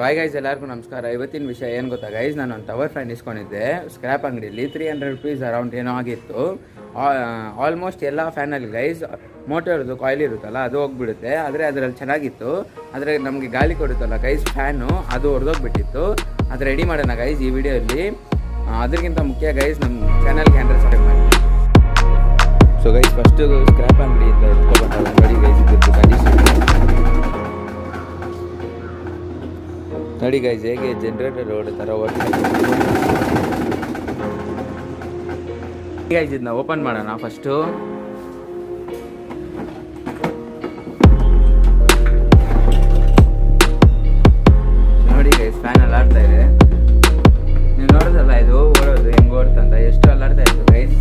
Bye guys, ಎಲ್ಲರಿಗೂ ನಮಸ್ಕಾರ. ಇವತ್ತಿನ ವಿಷಯ ಏನು ಗೊತ್ತಾ ಗೈಸ್, ನಾನು ಒಂದು ಟವರ್ ಫ್ಯಾನ್ ಇಸ್ಕೊಂಡಿದ್ದೆ ಸ್ಕ್ರ್ಯಾಪ್ ಅಂಗಡಿಯಲ್ಲಿ. 300 ರೂಪೀಸ್ ಅರೌಂಡ್ ಏನೋ ಆಗಿತ್ತು. ಆಲ್ಮೋಸ್ಟ್ ಎಲ್ಲ ಫ್ಯಾನಲ್ಲಿ ಗೈಸ್ ಮೋಟರ್ದು ಕಾಯಿಲ್ ಇರುತ್ತಲ್ಲ ಅದು ಹೋಗ್ಬಿಡುತ್ತೆ. ಆದರೆ ಅದರಲ್ಲಿ ಚೆನ್ನಾಗಿತ್ತು. ಆದರೆ ನಮಗೆ ಗಾಳಿ ಕೊಡುತ್ತಲ್ಲ ಗೈಸ್ ಫ್ಯಾನು, ಅದು ಹೊಡೆದೋಗ್ಬಿಟ್ಟಿತ್ತು. ಅದು ರೆಡಿ ಮಾಡೋಣ ಗೈಸ್ ಈ ವಿಡಿಯೋಲ್ಲಿ. ಅದಕ್ಕಿಂತ ಮುಖ್ಯ ಗೈಸ್ ನಮ್ಮ ಚಾನಲ್ಗೆ ಹ್ಯಾಂಡ್ರೆ ಸಬ್ಸ್ಕ್ರೈಬ್ ಮಾಡಿ. ಸೊ ಗೈಸ್ ಫಸ್ಟು ಸ್ಕ್ರ್ಯಾಪ್ ಅಂಗಡಿಯಿಂದ ಎತ್ಕೊಬಂದಾಗ ನೋಡಿ ಗೈಸ್ ಇದ್ದು ಕಂಡೀಷನ್ ನೋಡಿ ಗೈಸ್ ಹೇಗೆ ಜನರೇಟರ್ ರೋಡ್ ಥರ ಗೈಸ್ ಇದನ್ನ ಓಪನ್ ಮಾಡೋಣ ಫಸ್ಟು. ನೋಡಿ ಗೈಸ್ ಫ್ಯಾನ್ ಅಲ್ಲಾಡ್ತಾ ಇದೆ. ನೀವು ನೋಡೋದಲ್ಲ ಇದು ಓಡೋದು ಹೆಂಗೆ ಓಡ್ತಂತ, ಎಷ್ಟು ಅಲ್ಲಾಡ್ತಾ ಇತ್ತು ಗೈಸ್.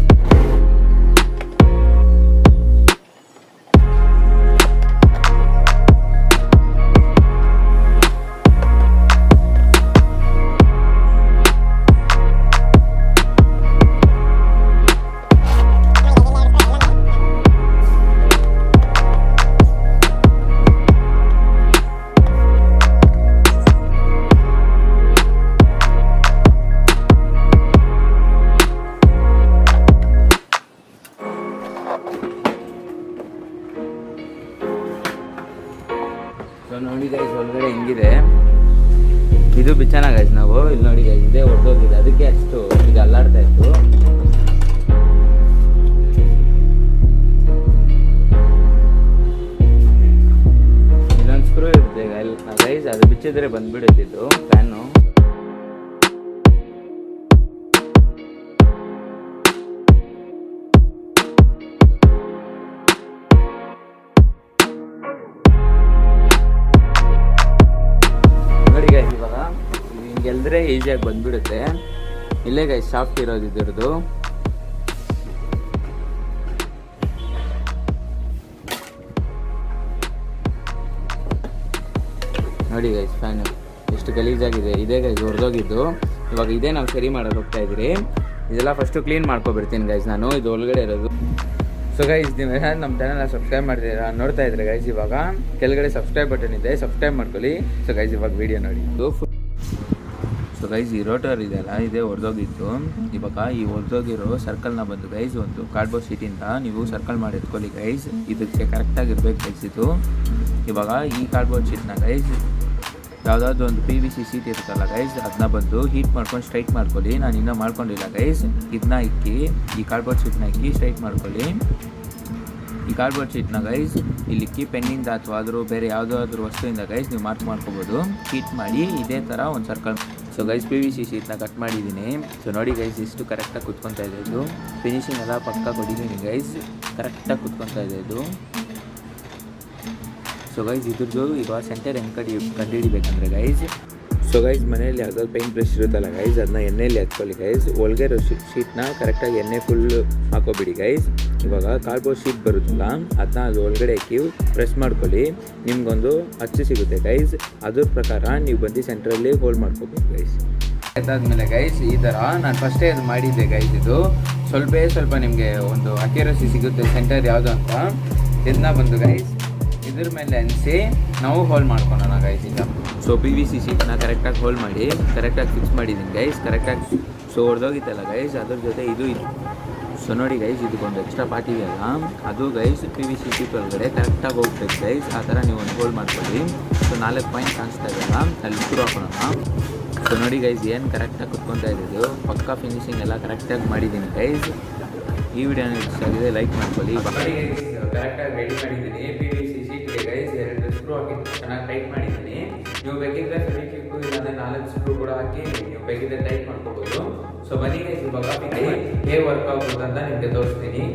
ಸೊ ನೋಡಿ ಗೈಸ್ ಒಳಗಡೆ ಹಿಂಗಿದೆ, ಇದು ಬಿಚ್ಚನ ಗೈಸ್. ನಾವು ಇಲ್ಲಿ ನೋಡಿ ಗೈಸ್ ಇದೇ ಹೊಡೆದೋಗಿದೆ, ಅದಕ್ಕೆ ಅಷ್ಟು ಈಗ ಅಲ್ಲಾಡ್ತಾ ಇತ್ತು. ಇಲ್ಲೊಂದು ಸ್ಕ್ರೂ ಇರುತ್ತೆ ಗೈಸ್, ಅದು ಬಿಚ್ಚಿದ್ರೆ ಬಂದ್ಬಿಡುತ್ತಿದ್ದು ಫ್ಯಾನು. ಇವಾಗ ಹಿಂಗೆಲ್ದ್ರೆ ಈಸಿಯಾಗಿ ಬಂದ್ಬಿಡುತ್ತೆ. ಇಲ್ಲೇ ಗೈಸ್ ಸಾಫ್ಟ್ ಇರೋದು ಇದ್ರದ್ದು. ನೋಡಿ ಗೈಸ್ ಫ್ಯಾನ್ ಎಷ್ಟು ಗಲೀಜಾಗಿದೆ. ಇದೇ ಗೈಸ್ ಹೊಡೆದೋಗಿದ್ದು. ಇವಾಗ ಇದೇ ನಾವು ಸರಿ ಮಾಡೋಕೆ ಹೋಗ್ತಾ ಇದ್ದೀರಿ. ಇದೆಲ್ಲ ಫಸ್ಟು ಕ್ಲೀನ್ ಮಾಡ್ಕೊಬಿಡ್ತೀನಿ ಗೈಸ್ ನಾನು. ಇದು ಒಳಗಡೆ ಇರೋದು. ಸೊ ಗೈಸ್ ನೀವು ನಮ್ಮ ಚಾನಲ್ನ ಸಬ್ಸ್ಕ್ರೈಬ್ ಮಾಡಿದ್ದೀರಾ ನೋಡ್ತಾ ಇದ್ರೆ ಗೈಸ್, ಇವಾಗ ಕೆಳಗಡೆ ಸಬ್ಸ್ಕ್ರೈಬ್ ಬಟನ್ ಇದೆ, ಸಬ್ಸ್ಕ್ರೈಬ್ ಮಾಡ್ಕೊಳ್ಳಿ. ಸೊ ಗೈಸ್ ಇವಾಗ ವಿಡಿಯೋ ನೋಡಿ. ಸೊ ಗೈಸ್ ಈ ರೋಟರ್ ಇದೆಯಲ್ಲ ಇದೇ ಹೊಡೆದೋಗಿತ್ತು. ಇವಾಗ ಈ ಹೊಡೆದೋಗಿರೋ ಸರ್ಕಲ್ನ ಬಂದು ಗೈಸ್ ಒಂದು ಕಾರ್ಡ್ಬೋರ್ಡ್ ಶೀಟಿಂದ ನೀವು ಸರ್ಕಲ್ ಮಾಡಿ ಎತ್ಕೊಳ್ಳಿ ಗೈಸ್. ಇದಕ್ಕೆ ಕರೆಕ್ಟಾಗಿರ್ಬೇಕು ಗೈಸ್ ಇದು. ಇವಾಗ ಈ ಕಾರ್ಡ್ಬೋರ್ಡ್ ಶೀಟ್ನ ಗೈಸ್ ಯಾವುದಾದ್ರು ಒಂದು PVC ಶೀಟ್ ಇರುತ್ತಲ್ಲ ಗೈಸ್, ಅದನ್ನ ಬಂದು ಹೀಟ್ ಮಾಡ್ಕೊಂಡು ಸ್ಟ್ರೈಟ್ ಮಾಡ್ಕೊಳ್ಳಿ. ನಾನು ಇನ್ನೂ ಮಾಡ್ಕೊಂಡಿಲ್ಲ ಗೈಸ್. ಇದನ್ನ ಇಕ್ಕಿ ಈ ಕಾರ್ಡ್ಬೋರ್ಡ್ ಶೀಟ್ನ ಇಕ್ಕಿ ಸ್ಟ್ರೈಟ್ ಮಾಡ್ಕೊಳ್ಳಿ. ಈ ಕಾರ್ಡ್ಬೋರ್ಡ್ ಶೀಟ್ನ ಗೈಸ್ ಇಲ್ಲಿ ಇಕ್ಕಿ ಪೆನ್ನಿಂದ ಅಥವಾ ಆದರೂ ಬೇರೆ ಯಾವುದಾದ್ರೂ ವಸ್ತುವಿಂದ ಗೈಸ್ ನೀವು ಮಾರ್ಕ್ ಮಾಡ್ಕೋಬೋದು. ಹೀಟ್ ಮಾಡಿ ಇದೇ ಥರ ಒಂದು ಸರ್ಕಲ್. ಸೊ ಗೈಸ್ PVC ಶೀಟ್ನ ಕಟ್ ಮಾಡಿದ್ದೀನಿ. ಸೊ ನೋಡಿ ಗೈಸ್ ಇಷ್ಟು ಕರೆಕ್ಟಾಗಿ ಕುತ್ಕೊತಾ ಇದೆ ಇದು. ಫಿನಿಶಿಂಗ್ ಎಲ್ಲ ಪಕ್ಕ ಕೊಟ್ಟಿದ್ದೀನಿ ಗೈಸ್, ಕರೆಕ್ಟಾಗಿ ಕುತ್ಕೊತಾ ಇದೆ ಇದು. ಸೊ ಗೈಸ್ ಇದ್ರದ್ದು ಈಗ ಸೆಂಟರ್ ಹೆಂಗೆ ಕಂಡುಹಿಡಿಬೇಕಂದ್ರೆ ಗೈಸ್, ಸೊ ಗೈಸ್ ಮನೆಯಲ್ಲಿ ಯಾವ್ದಾದ್ರು ಪೇಂಟ್ ಬ್ರಷ್ ಇರುತ್ತಲ್ಲ ಗೈಸ್, ಅದನ್ನ ಎಣ್ಣೆಯಲ್ಲಿ ಹಚ್ಕೊಳ್ಳಿ ಗೈಸ್. ಒಳಗೆ ಇರೋ ಶೀಟ್ನ ಕರೆಕ್ಟಾಗಿ ಎಣ್ಣೆ ಫುಲ್ ಹಾಕೋಬಿಡಿ ಗೈಸ್. ಇವಾಗ ಕಾರ್ಡ್ಬೋರ್ಡ್ ಶೀಟ್ ಬರುತ್ತಲ್ಲ ಅದನ್ನ ಅದು ಒಳಗಡೆ ಹಾಕಿ ಪ್ರೆಸ್ ಮಾಡ್ಕೊಳ್ಳಿ. ನಿಮ್ಗೊಂದು ಅಚ್ಚು ಸಿಗುತ್ತೆ ಗೈಸ್. ಅದ್ರ ಪ್ರಕಾರ ನೀವು ಬಂದು ಸೆಂಟ್ರಲ್ಲಿ ಹೋಲ್ಡ್ ಮಾಡ್ಕೋಬೇಕು ಗೈಸ್. ಅದಾದ್ಮೇಲೆ ಗೈಸ್ ಈ ಥರ ನಾನು ಫಸ್ಟೇ ಅದು ಮಾಡಿದ್ದೆ ಗೈಸ್. ಇದು ಸ್ವಲ್ಪ ನಿಮಗೆ ಒಂದು ಅಕ್ಯುರಸಿ ಸಿಗುತ್ತೆ ಸೆಂಟರ್ ಯಾವುದು ಅಂತ. ಇದನ್ನ ಬಂದು ಗೈಸ್ ಇದ್ರ ಮೇಲೆ ಅನಿಸಿ ನಾವು ಹೋಲ್ಡ್ ಮಾಡ್ಕೊಳೋಣ ಗೈಸ್ ಈಗ. ಸೊ PVC ಶೀಟ್ನ ಕರೆಕ್ಟಾಗಿ ಹೋಲ್ಡ್ ಮಾಡಿ ಕರೆಕ್ಟಾಗಿ ಫಿಕ್ಸ್ ಮಾಡಿದ್ದೀನಿ ಗೈಸ್, ಕರೆಕ್ಟಾಗಿ. ಸೊ ಹೊಡೆದೋಗಿತ್ತಲ್ಲ ಗೈಸ್, ಅದ್ರ ಜೊತೆ ಇದು. ಸೊ ನೋಡಿ ಗೈಸ್ ಇದಕ್ಕೊಂದು ಎಕ್ಸ್ಟ್ರಾ ಪಾರ್ಟ್ ಇದೆಯಲ್ಲ, ಅದು ಗೈಸ್ PVC ಶೀಟ್ ಒಳಗಡೆ ಕರೆಕ್ಟಾಗಿ ಹೋಗ್ಬೇಕು ಗೈಸ್. ಆ ಥರ ನೀವು ಒಂದು ಹೋಲ್ಡ್ ಮಾಡ್ಕೊಳ್ಳಿ. ಸೊ 4 ಪಾಯಿಂಟ್ ಕಾಣಿಸ್ತಾ ಇದೆಯಲ್ಲ ಅಲ್ಲಿ ಶುರು ಹಾಕೋಣ. ಸೊ ನೋಡಿ ಗೈಸ್ ಏನು ಕರೆಕ್ಟಾಗಿ ಕುತ್ಕೊತಾ ಇದ್ದು, ಪಕ್ಕ ಫಿನಿಶಿಂಗ್ ಎಲ್ಲ ಕರೆಕ್ಟಾಗಿ ಮಾಡಿದ್ದೀನಿ ಗೈಸ್. ಈ ವಿಡಿಯೋನ ಇಷ್ಟ ಆಗಿದೆ ಲೈಕ್ ಮಾಡ್ಕೊಳ್ಳಿ. ಕರೆಕ್ಟಾಗಿ ರೆಡಿ ಮಾಡಿದ್ದೀನಿ. PVC ಶೀಟ್ಗೆ ಗೈಸ್ 2 ಸ್ಕ್ರೂ ಹಾಕಿ ಚೆನ್ನಾಗಿ ಟೈಟ್ ಮಾಡಿದ್ದೀನಿ. ನೀವು ಬೇಕಿದ್ರೆ ಫೆವಿಕ್ವಿಕ್ ಇಲ್ಲಾಂದರೆ 4 ಸ್ಕ್ರೂ ಕೂಡ ಹಾಕಿ ನೀವು ಬೇಕಿದ್ರೆ ಟೈಟ್ ಮಾಡ್ಕೋಬೋದು. ಸೊ ಬನ್ನಿ ಗೈಸ್ ಇವಾಗ ಹೇಗೆ ವರ್ಕ್ ಆಗುತ್ತೆ ಅಂತ ನಿಮಗೆ ತೋರಿಸ್ತೀನಿ.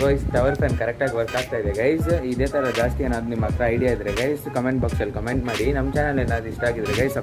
ಗೈಸ್ ಟವರ್ ಫ್ಯಾನ್ ಕರೆಕ್ಟಾಗಿ ವರ್ಕ್ ಆಗ್ತಾ ಇದೆ ಗೈಸ್. ಇದೇ ಥರ ಜಾಸ್ತಿ ಏನಾದ್ರು ನಿಮ್ಮ ಹತ್ರ ಐಡಿಯಾ ಇದ್ದರೆ ಗೈಸ್ ಕಮೆಂಟ್ ಬಾಕ್ಸಲ್ಲಿ ಕಮೆಂಟ್ ಮಾಡಿ. ನಮ್ಮ ಚಾನಲ್ ಏನಾದ್ರು ಇಷ್ಟ ಆಗಿದ್ರೆ ಗೈಸ್